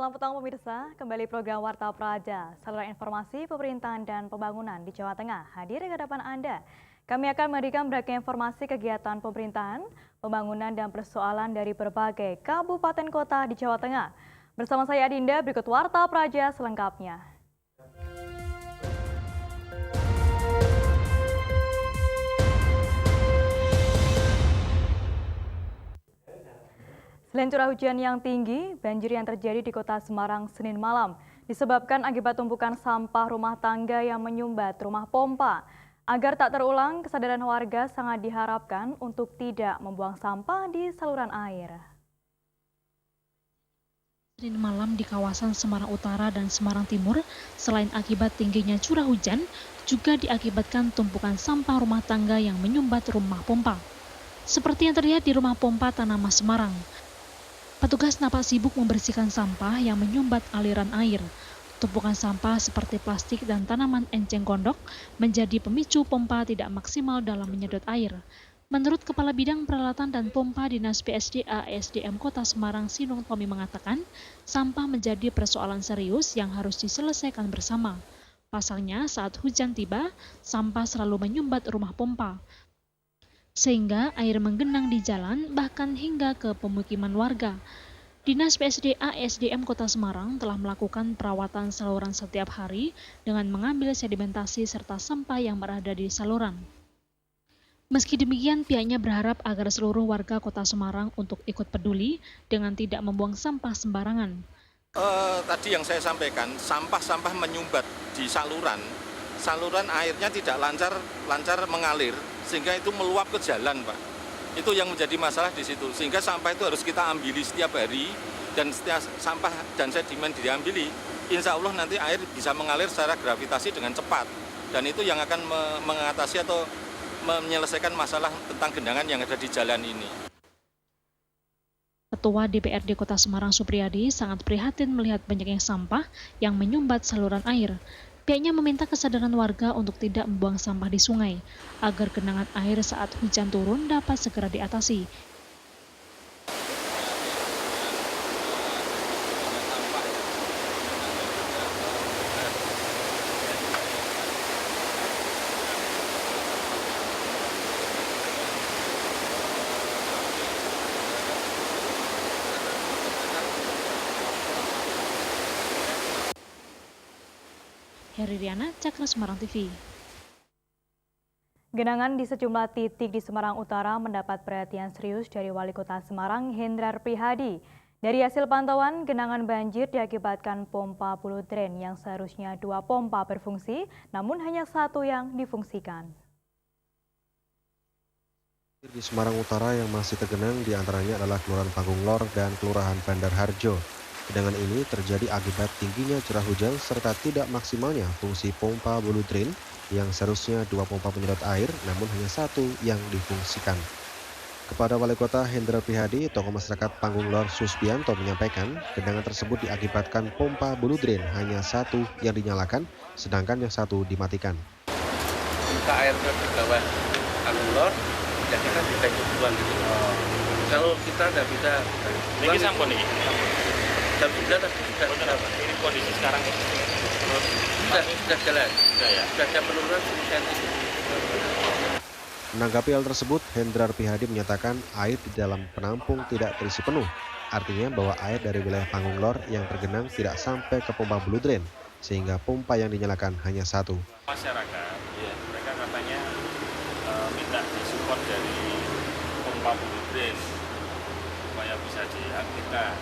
Selamat petang pemirsa, kembali program Warta Praja, saluran informasi pemerintahan dan pembangunan di Jawa Tengah hadir ke hadapan Anda. Kami akan memberikan berbagai informasi kegiatan pemerintahan, pembangunan dan persoalan dari berbagai kabupaten kota di Jawa Tengah. Bersama saya Adinda, berikut Warta Praja selengkapnya. Selain curah hujan yang tinggi, banjir yang terjadi di kota Semarang Senin malam disebabkan akibat tumpukan sampah rumah tangga yang menyumbat rumah pompa. Agar tak terulang, kesadaran warga sangat diharapkan untuk tidak membuang sampah di saluran air. Senin malam di kawasan Semarang Utara dan Semarang Timur, selain akibat tingginya curah hujan, juga diakibatkan tumpukan sampah rumah tangga yang menyumbat rumah pompa. Seperti yang terlihat di rumah pompa Tanah Mas Semarang. Petugas nampak sibuk membersihkan sampah yang menyumbat aliran air. Tumpukan sampah seperti plastik dan tanaman enceng gondok menjadi pemicu pompa tidak maksimal dalam menyedot air. Menurut Kepala Bidang Peralatan dan Pompa Dinas PSDA SDM Kota Semarang Sinung Tommy mengatakan, sampah menjadi persoalan serius yang harus diselesaikan bersama. Pasalnya saat hujan tiba, sampah selalu menyumbat rumah pompa, sehingga air menggenang di jalan bahkan hingga ke pemukiman warga. Dinas PSDA SDM Kota Semarang telah melakukan perawatan saluran setiap hari dengan mengambil sedimentasi serta sampah yang berada di saluran. Meski demikian, pihaknya berharap agar seluruh warga Kota Semarang untuk ikut peduli dengan tidak membuang sampah sembarangan. Tadi yang saya sampaikan, sampah-sampah menyumbat di saluran airnya tidak lancar mengalir, sehingga itu meluap ke jalan, Pak. Itu yang menjadi masalah di situ, sehingga sampah itu harus kita ambili setiap hari, dan setiap sampah dan sedimen diambili, insya Allah nanti air bisa mengalir secara gravitasi dengan cepat, dan itu yang akan mengatasi atau menyelesaikan masalah tentang genangan yang ada di jalan ini. Ketua DPRD Kota Semarang Supriyadi sangat prihatin melihat banyaknya sampah yang menyumbat saluran air. Pihaknya meminta kesadaran warga untuk tidak membuang sampah di sungai, agar genangan air saat hujan turun dapat segera diatasi. Heri Riana, Cakra Semarang TV. Genangan di sejumlah titik di Semarang Utara mendapat perhatian serius dari Wali Kota Semarang, Hendrar Prihadi. Dari hasil pantauan, genangan banjir diakibatkan pompa bulu drain yang seharusnya 2 pompa berfungsi, namun hanya 1 yang difungsikan. Di Semarang Utara yang masih tergenang diantaranya adalah Kelurahan Panggung Lor dan Kelurahan Bandar Harjo. Genangan ini terjadi akibat tingginya curah hujan serta tidak maksimalnya fungsi pompa bulu drain yang seharusnya 2 pompa penyedot air, namun hanya 1 yang difungsikan. Kepada Wali Kota Hendrar Prihadi, tokoh masyarakat Panggung Lor Susbianto menyampaikan genangan tersebut diakibatkan pompa bulu drain hanya 1 yang dinyalakan, sedangkan yang 1 dimatikan. Buka air ke bawah Panggung Lor, jadi kan kita ikut buang gitu. Kalau kita nggak bisa Ini sampun nih. jam 9 sudah Ini kondisi sekarang sudah jalan. Sudah ada penurunan 10 cm. Menanggapi hal tersebut, Hendrar Prihadi menyatakan air di dalam penampung tidak terisi penuh. Artinya bahwa air dari wilayah Panggung Lor yang tergenang tidak sampai ke pompa bulu drain, sehingga pompa yang dinyalakan hanya 1. Masyarakat, ya, mereka katanya minta disupport dari pompa bulu drain supaya bisa diaktifkan.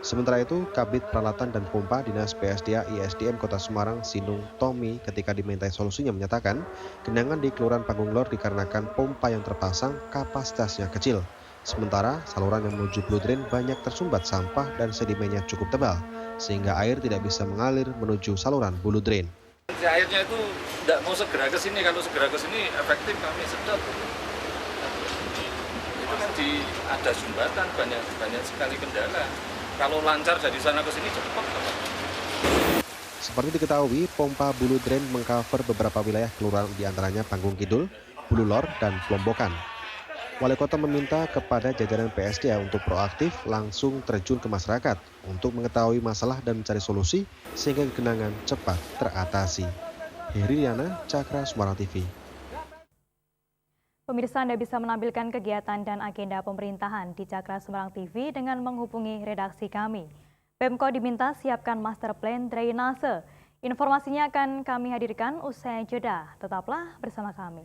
Sementara itu, Kabid Peralatan dan Pompa Dinas PSDA ISDM Kota Semarang Sinung Tommy ketika dimintai solusinya menyatakan genangan di Kelurahan Panggung Lor dikarenakan pompa yang terpasang kapasitasnya kecil. Sementara saluran yang menuju bulu drain banyak tersumbat sampah dan sedimennya cukup tebal, sehingga air tidak bisa mengalir menuju saluran bulu drain. Airnya itu tidak mau segera ke sini, kalau segera ke sini efektif kami sedot. Itu kan ada sumbatan, banyak sekali kendala. Kalau lancar dari sana ke sini cepat. Seperti diketahui, pompa bulu drain mengcover beberapa wilayah kelurahan diantaranya Panggung Kidul, Bulu Lor, dan Plombokan. Wali Kota meminta kepada jajaran PSDA untuk proaktif langsung terjun ke masyarakat untuk mengetahui masalah dan mencari solusi sehingga genangan cepat teratasi. Heri Diana, Cakra Semarang TV. Pemirsa, Anda bisa menampilkan kegiatan dan agenda pemerintahan di Cakra Semarang TV dengan menghubungi redaksi kami. Pemko diminta siapkan master plan drainase. Informasinya akan kami hadirkan usai jeda. Tetaplah bersama kami.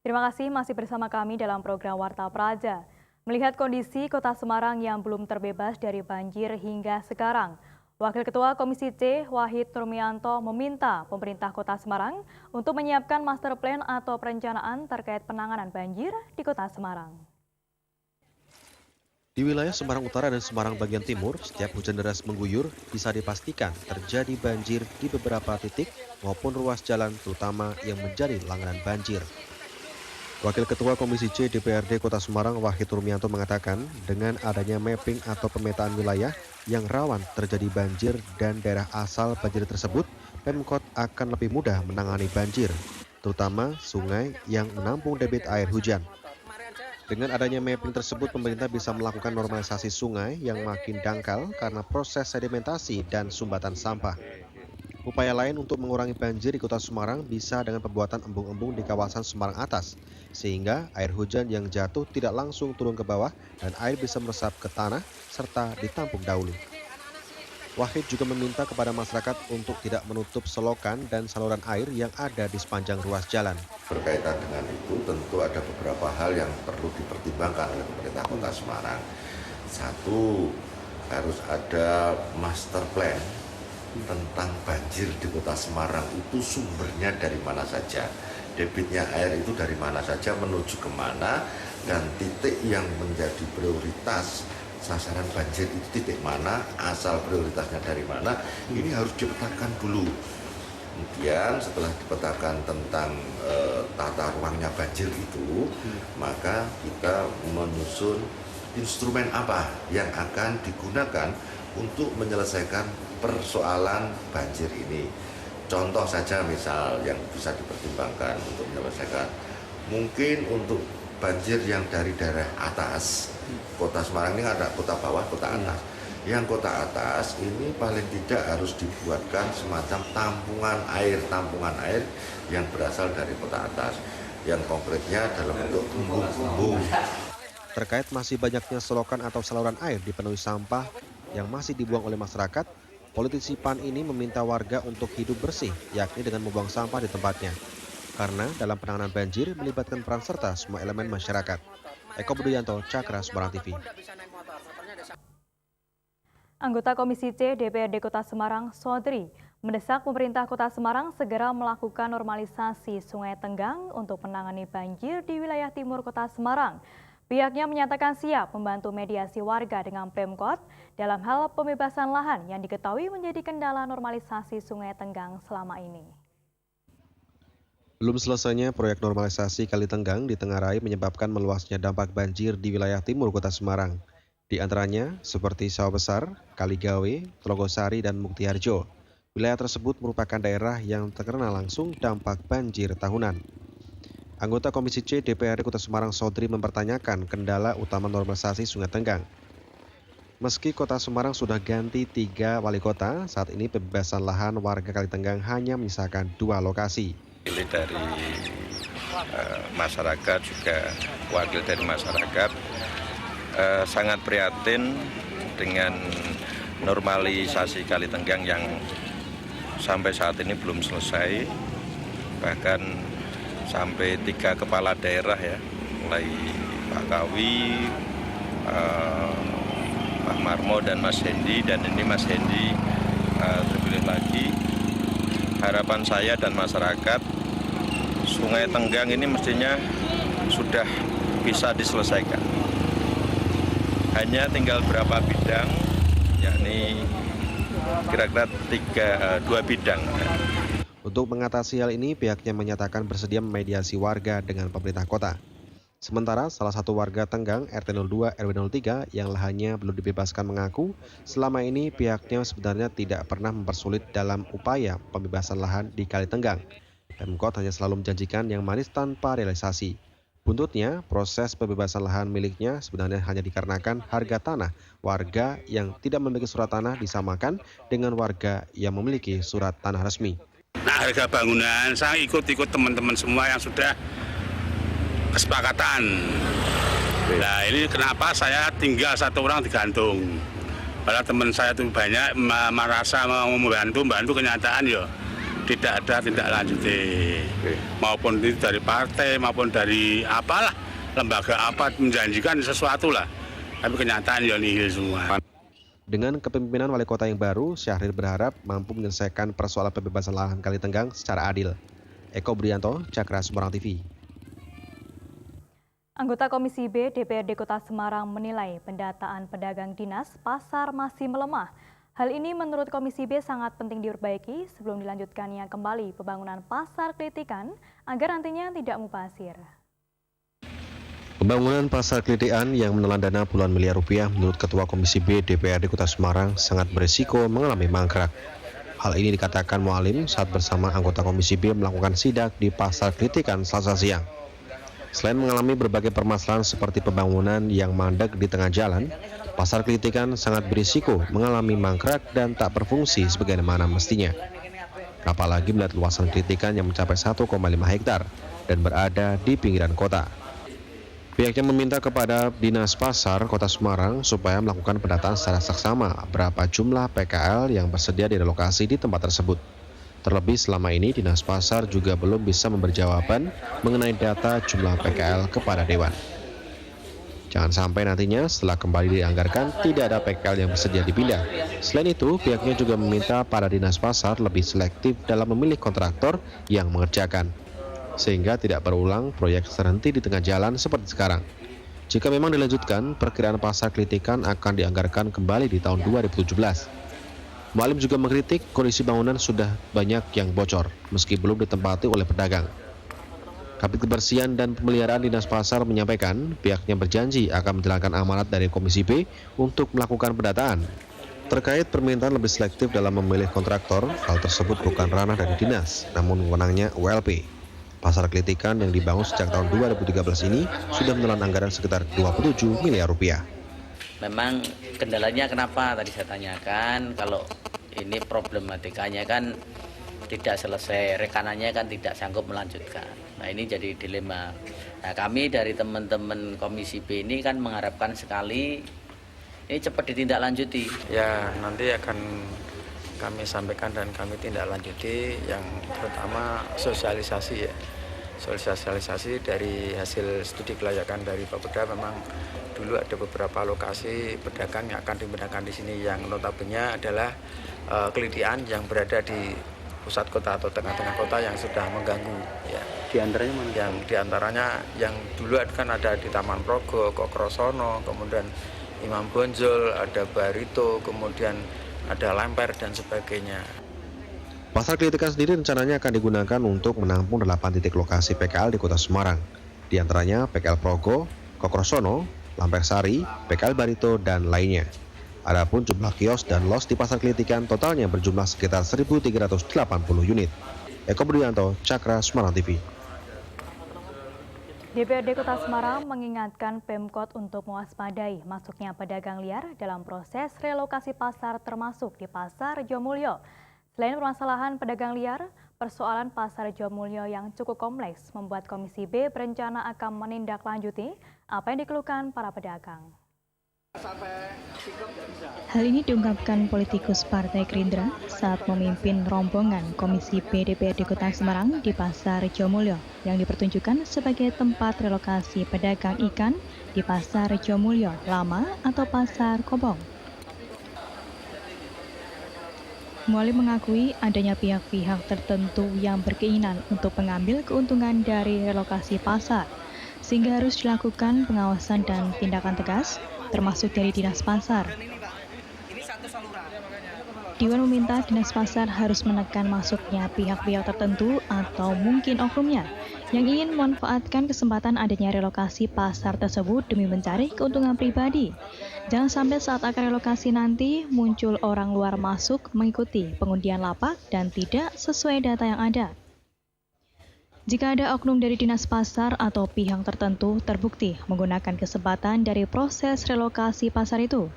Terima kasih masih bersama kami dalam program Warta Praja. Melihat kondisi Kota Semarang yang belum terbebas dari banjir hingga sekarang, Wakil Ketua Komisi C Wahid Nurmianto meminta pemerintah Kota Semarang untuk menyiapkan master plan atau perencanaan terkait penanganan banjir di Kota Semarang. Di wilayah Semarang Utara dan Semarang bagian timur, setiap hujan deras mengguyur bisa dipastikan terjadi banjir di beberapa titik maupun ruas jalan terutama yang menjadi langganan banjir. Wakil Ketua Komisi C DPRD Kota Semarang Wahid Nurmianto mengatakan dengan adanya mapping atau pemetaan wilayah yang rawan terjadi banjir dan daerah asal banjir tersebut, Pemkot akan lebih mudah menangani banjir, terutama sungai yang menampung debit air hujan. Dengan adanya mapping tersebut, pemerintah bisa melakukan normalisasi sungai yang makin dangkal karena proses sedimentasi dan sumbatan sampah. Upaya lain untuk mengurangi banjir di Kota Semarang bisa dengan pembuatan embung-embung di kawasan Semarang Atas, sehingga air hujan yang jatuh tidak langsung turun ke bawah dan air bisa meresap ke tanah serta ditampung dahulu. Wahid juga meminta kepada masyarakat untuk tidak menutup selokan dan saluran air yang ada di sepanjang ruas jalan. Berkaitan dengan itu tentu ada beberapa hal yang perlu dipertimbangkan oleh pemerintah Kota Semarang. Satu, harus ada master plan tentang banjir di Kota Semarang, itu sumbernya dari mana saja, debitnya air itu dari mana saja, menuju kemana, dan titik yang menjadi prioritas sasaran banjir itu titik mana, asal prioritasnya dari mana, ini harus dipetakan dulu. Kemudian setelah dipetakan tentang tata ruangnya banjir itu, maka kita menyusun instrumen apa yang akan digunakan untuk menyelesaikan persoalan banjir ini. Contoh saja misal yang bisa dipertimbangkan untuk menyelesaikan, mungkin untuk banjir yang dari daerah atas, Kota Semarang ini ada kota bawah, kota atas. Yang kota atas ini paling tidak harus dibuatkan semacam tampungan air yang berasal dari kota atas, yang konkretnya dalam bentuk embung-embung. Terkait masih banyaknya selokan atau saluran air dipenuhi sampah yang masih dibuang oleh masyarakat, politisi PAN ini meminta warga untuk hidup bersih, yakni dengan membuang sampah di tempatnya. Karena dalam penanganan banjir melibatkan peran serta semua elemen masyarakat. Eko Budianto, Cakra Semarang TV. Anggota Komisi C DPRD Kota Semarang, Sodri, mendesak pemerintah Kota Semarang segera melakukan normalisasi Sungai Tenggang untuk menangani banjir di wilayah timur Kota Semarang. Pihaknya menyatakan siap membantu mediasi warga dengan Pemkot dalam hal pembebasan lahan yang diketahui menjadi kendala normalisasi Sungai Tenggang selama ini. Belum selesainya proyek normalisasi Kali Tenggang di Tengarai menyebabkan meluasnya dampak banjir di wilayah timur Kota Semarang. Di antaranya seperti Sawah Besar, Kaligawe, Telogosari, dan Muktiharjo. Wilayah tersebut merupakan daerah yang terkena langsung dampak banjir tahunan. Anggota Komisi C DPRD Kota Semarang Sodri mempertanyakan kendala utama normalisasi Sungai Tenggang. Meski Kota Semarang sudah ganti 3 wali kota, saat ini pembebasan lahan warga Kali Tenggang hanya menyisakan 2 lokasi. Dari masyarakat juga wakil dari masyarakat sangat prihatin dengan normalisasi Kali Tenggang yang sampai saat ini belum selesai, bahkan sampai 3 kepala daerah ya, mulai Pak Kawi, Pak Marmo dan Mas Hendi, dan ini Mas Hendi terpilih lagi. Harapan saya dan masyarakat, Sungai Tenggang ini mestinya sudah bisa diselesaikan. Hanya tinggal berapa bidang, yakni kira-kira 2 bidang. Untuk mengatasi hal ini, pihaknya menyatakan bersedia memediasi warga dengan pemerintah kota. Sementara salah satu warga Tenggang RT 02 RW 03 yang lahannya belum dibebaskan mengaku selama ini pihaknya sebenarnya tidak pernah mempersulit dalam upaya pembebasan lahan di Kali Tenggang. Pemkot hanya selalu menjanjikan yang manis tanpa realisasi. Buntutnya, proses pembebasan lahan miliknya sebenarnya hanya dikarenakan harga tanah warga yang tidak memiliki surat tanah disamakan dengan warga yang memiliki surat tanah resmi. Nah, harga bangunan saya ikut teman-teman semua yang sudah kesepakatan. Nah, ini kenapa saya tinggal satu orang digantung. Padahal teman saya itu banyak merasa mau membantu kenyataan ya tidak ada tindak lanjuti. Maupun itu dari partai maupun dari apalah lembaga apa menjanjikan sesuatu lah. Tapi kenyataan ya nihil semua. Dengan kepemimpinan wali kota yang baru, Syahrir berharap mampu menyelesaikan persoalan pembebasan lahan Kali Tenggang secara adil. Eko Brianto, Cakra Semarang TV. Anggota Komisi B DPRD Kota Semarang menilai pendataan pedagang dinas pasar masih melemah. Hal ini menurut Komisi B sangat penting diperbaiki sebelum dilanjutkannya kembali pembangunan pasar Klitikan agar nantinya tidak mubazir. Pembangunan pasar Klitikan yang menelan dana puluhan miliar rupiah menurut Ketua Komisi B DPRD Kota Semarang sangat berisiko mengalami mangkrak. Hal ini dikatakan Mualim saat bersama anggota Komisi B melakukan sidak di pasar Klitikan Selasa siang. Selain mengalami berbagai permasalahan seperti pembangunan yang mandek di tengah jalan, pasar Klitikan sangat berisiko mengalami mangkrak dan tak berfungsi sebagaimana mestinya. Apalagi melihat luasan Klitikan yang mencapai 1,5 hektar dan berada di pinggiran kota. Pihaknya meminta kepada Dinas Pasar Kota Semarang supaya melakukan pendataan secara seksama berapa jumlah PKL yang bersedia direlokasi di tempat tersebut. Terlebih selama ini Dinas Pasar juga belum bisa memberi jawaban mengenai data jumlah PKL kepada Dewan. Jangan sampai nantinya setelah kembali dianggarkan tidak ada PKL yang bersedia dipindah. Selain itu, pihaknya juga meminta para Dinas Pasar lebih selektif dalam memilih kontraktor yang mengerjakan, sehingga tidak berulang proyek terhenti di tengah jalan seperti sekarang. Jika memang dilanjutkan, perkiraan pasar Klitikan akan dianggarkan kembali di tahun 2017. Mualim juga mengkritik kondisi bangunan sudah banyak yang bocor, meski belum ditempati oleh pedagang. Kabid Kebersihan dan Pemeliharaan Dinas Pasar menyampaikan pihaknya berjanji akan menjalankan amanat dari Komisi B untuk melakukan pendataan. Terkait permintaan lebih selektif dalam memilih kontraktor, hal tersebut bukan ranah dari dinas, namun wewenangnya ULP. Pasar Klitikan yang dibangun sejak tahun 2013 ini sudah menelan anggaran sekitar 27 miliar rupiah. Memang kendalanya kenapa tadi saya tanyakan, kalau ini problematikanya kan tidak selesai, rekanannya kan tidak sanggup melanjutkan. Nah ini jadi dilema. Nah kami dari teman-teman Komisi B ini kan mengharapkan sekali ini cepat ditindaklanjuti. Ya nanti akan kami sampaikan dan kami tindak lanjuti yang terutama sosialisasi ya. Sosialisasi dari hasil studi kelayakan dari Bapeda memang dulu ada beberapa lokasi pedagang yang akan dipindahkan di sini yang notabene adalah Klitikan yang berada di pusat kota atau tengah-tengah kota yang sudah mengganggu ya. Di antaranya mana? Yang di antaranya yang dulu kan ada di Taman Progo, Kokrosono, kemudian Imam Bonjol, ada Barito, kemudian ada Lemper dan sebagainya. Pasar Klitikan sendiri rencananya akan digunakan untuk menampung 8 titik lokasi PKL di Kota Semarang. Di antaranya PKL Progo, Kokrosono, Lamper Sari, PKL Barito, dan lainnya. Adapun jumlah kios dan los di Pasar Klitikan totalnya berjumlah sekitar 1.380 unit. Eko Brianto, Cakra Semarang TV. DPRD Kota Semarang mengingatkan Pemkot untuk mewaspadai masuknya pedagang liar dalam proses relokasi pasar termasuk di Pasar Jomulyo. Selain permasalahan pedagang liar, persoalan Pasar Jomulyo yang cukup kompleks membuat Komisi B berencana akan menindaklanjuti apa yang dikeluhkan para pedagang. Hal ini diungkapkan politikus Partai Gerindra saat memimpin rombongan Komisi B DPRD Kota Semarang di Pasar Jomulyo yang dipertunjukkan sebagai tempat relokasi pedagang ikan di Pasar Jomulyo Lama atau Pasar Kobong. Mualim mengakui adanya pihak-pihak tertentu yang berkeinginan untuk mengambil keuntungan dari relokasi pasar, sehingga harus dilakukan pengawasan dan tindakan tegas, termasuk dari Dinas Pasar. Dewan meminta Dinas Pasar harus menekan masuknya pihak-pihak tertentu atau mungkin oknumnya yang ingin memanfaatkan kesempatan adanya relokasi pasar tersebut demi mencari keuntungan pribadi. Jangan sampai saat akan relokasi nanti muncul orang luar masuk mengikuti pengundian lapak dan tidak sesuai data yang ada. Jika ada oknum dari Dinas Pasar atau pihak tertentu terbukti menggunakan kesempatan dari proses relokasi pasar itu,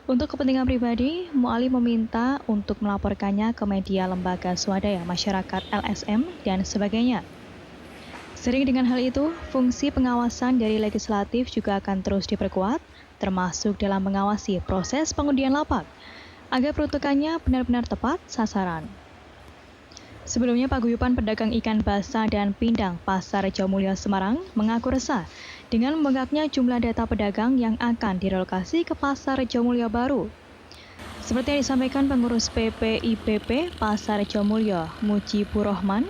untuk kepentingan pribadi, Mu'alim meminta untuk melaporkannya ke media lembaga swadaya masyarakat LSM dan sebagainya. Sering dengan hal itu, fungsi pengawasan dari legislatif juga akan terus diperkuat, termasuk dalam mengawasi proses pengundian lapak, agar peruntukannya benar-benar tepat sasaran. Sebelumnya, Paguyuban Pedagang Ikan Basah dan Pindang Pasar Rejomulyo Semarang mengaku resah dengan membengkaknya jumlah data pedagang yang akan direlokasi ke Pasar Rejomulyo baru. Seperti yang disampaikan pengurus PPIBP Pasar Rejomulyo, Mujibur Rahman,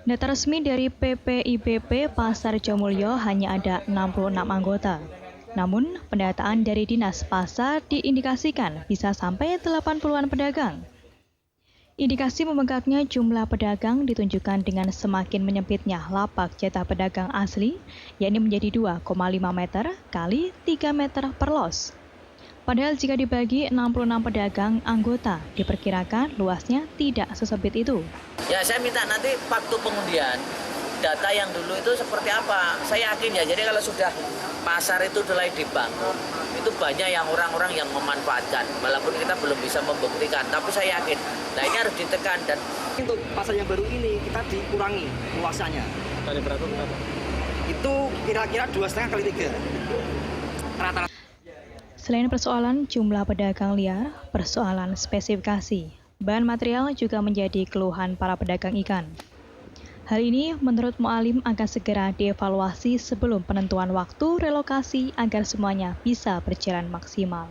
data resmi dari PPIBP Pasar Rejomulyo hanya ada 66 anggota. Namun, pendataan dari Dinas Pasar diindikasikan bisa sampai 80-an pedagang. Indikasi membengkaknya jumlah pedagang ditunjukkan dengan semakin menyempitnya lapak jatah pedagang asli, yakni menjadi 2,5 meter kali 3 meter per los. Padahal jika dibagi 66 pedagang anggota, diperkirakan luasnya tidak sesempit itu. Ya, saya minta nanti waktu pengundian, data yang dulu itu seperti apa. Saya yakin ya, jadi kalau sudah pasar itu mulai dibangun, itu banyak yang orang-orang yang memanfaatkan, walaupun kita belum bisa membuktikan, tapi saya yakin, nah ini harus ditekan. Dan untuk pasar yang baru ini kita dikurangi luasannya. Dari berapa ke berapa? Itu kira-kira 2,5 kali 3. Rata-rata. Selain persoalan jumlah pedagang liar, persoalan spesifikasi, bahan material juga menjadi keluhan para pedagang ikan. Hal ini menurut Mu'alim akan segera dievaluasi sebelum penentuan waktu relokasi agar semuanya bisa berjalan maksimal.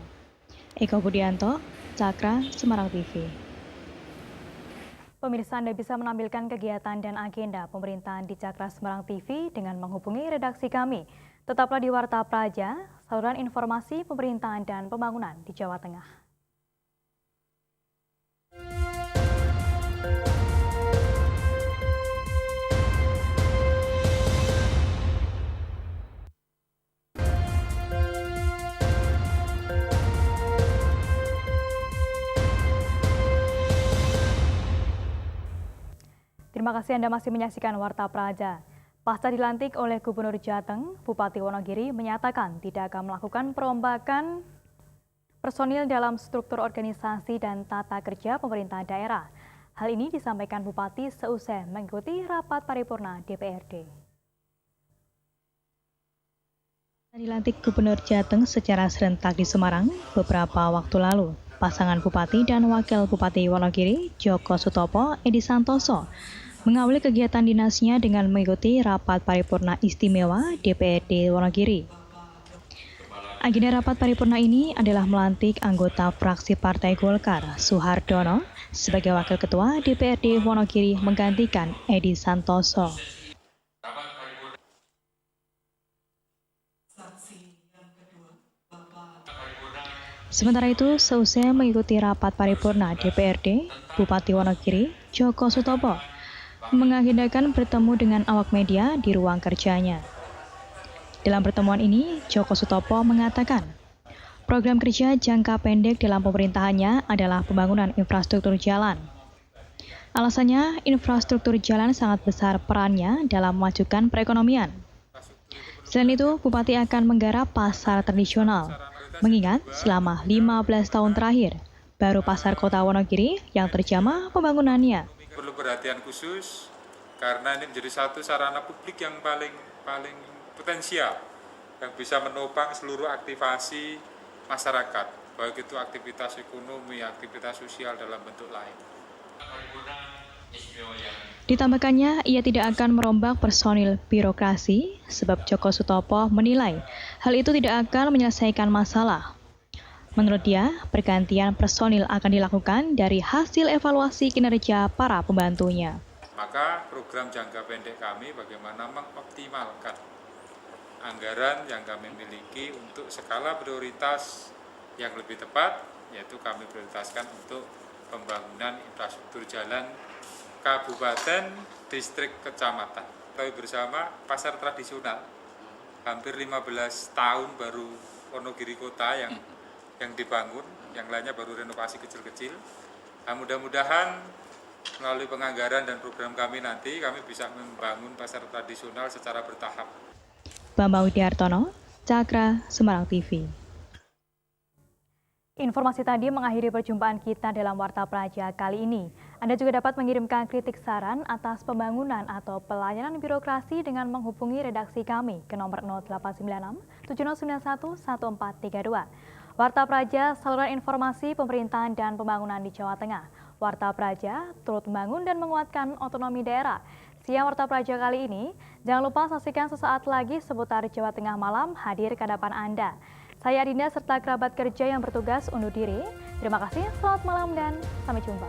Eko Budianto, Cakra, Semarang TV. Pemirsa, Anda bisa menampilkan kegiatan dan agenda pemerintahan di Cakra Semarang TV dengan menghubungi redaksi kami. Tetaplah di Warta Praja, saluran informasi pemerintahan dan pembangunan di Jawa Tengah. Terima kasih Anda masih menyaksikan Warta Praja. Pasca dilantik oleh Gubernur Jateng, Bupati Wonogiri menyatakan tidak akan melakukan perombakan personil dalam struktur organisasi dan tata kerja pemerintahan daerah. Hal ini disampaikan Bupati seusai mengikuti rapat paripurna DPRD. Dilantik Gubernur Jateng secara serentak di Semarang beberapa waktu lalu. Pasangan Bupati dan Wakil Bupati Wonogiri, Joko Sutopo, Edi Santoso, mengawali kegiatan dinasnya dengan mengikuti rapat paripurna istimewa DPRD Wonogiri. Agenda rapat paripurna ini adalah melantik anggota fraksi Partai Golkar, Suhardono, sebagai Wakil Ketua DPRD Wonogiri menggantikan Edi Santoso. Sementara itu, seusai mengikuti rapat paripurna DPRD, Bupati Wonogiri, Joko Sutopo, mengagendakan bertemu dengan awak media di ruang kerjanya. Dalam pertemuan ini, Joko Sutopo mengatakan, program kerja jangka pendek dalam pemerintahannya adalah pembangunan infrastruktur jalan. Alasannya, infrastruktur jalan sangat besar perannya dalam memajukan perekonomian. Selain itu, Bupati akan menggarap pasar tradisional, mengingat selama 15 tahun terakhir, baru pasar kota Wonogiri yang terjamah pembangunannya. Perlu perhatian khusus karena ini menjadi satu sarana publik yang paling potensial yang bisa menopang seluruh aktivasi masyarakat, baik itu aktivitas ekonomi, aktivitas sosial dalam bentuk lain. Ditambahkannya, ia tidak akan merombak personil birokrasi sebab Joko Sutopo menilai hal itu tidak akan menyelesaikan masalah. Menurut dia, pergantian personil akan dilakukan dari hasil evaluasi kinerja para pembantunya. Maka program jangka pendek kami bagaimana mengoptimalkan anggaran yang kami miliki untuk skala prioritas yang lebih tepat, yaitu kami prioritaskan untuk infrastruktur jalan kabupaten, distrik, kecamatan. Kami bersama pasar tradisional, hampir 15 tahun baru Wonogiri Kota yang dibangun, yang lainnya baru renovasi kecil-kecil. Nah, mudah-mudahan melalui penganggaran dan program kami nanti, kami bisa membangun pasar tradisional secara bertahap. Bambang Widiartono, Cakra, Semarang TV. Informasi tadi mengakhiri perjumpaan kita dalam Warta Praja kali ini. Anda juga dapat mengirimkan kritik saran atas pembangunan atau pelayanan birokrasi dengan menghubungi redaksi kami ke nomor 0896 7091 1432. Warta Praja, saluran informasi pemerintahan dan pembangunan di Jawa Tengah. Warta Praja turut membangun dan menguatkan otonomi daerah. Siang Warta Praja kali ini, jangan lupa saksikan sesaat lagi seputar Jawa Tengah malam hadir ke hadapan Anda. Saya Adinda serta kerabat kerja yang bertugas undur diri. Terima kasih, selamat malam dan sampai jumpa.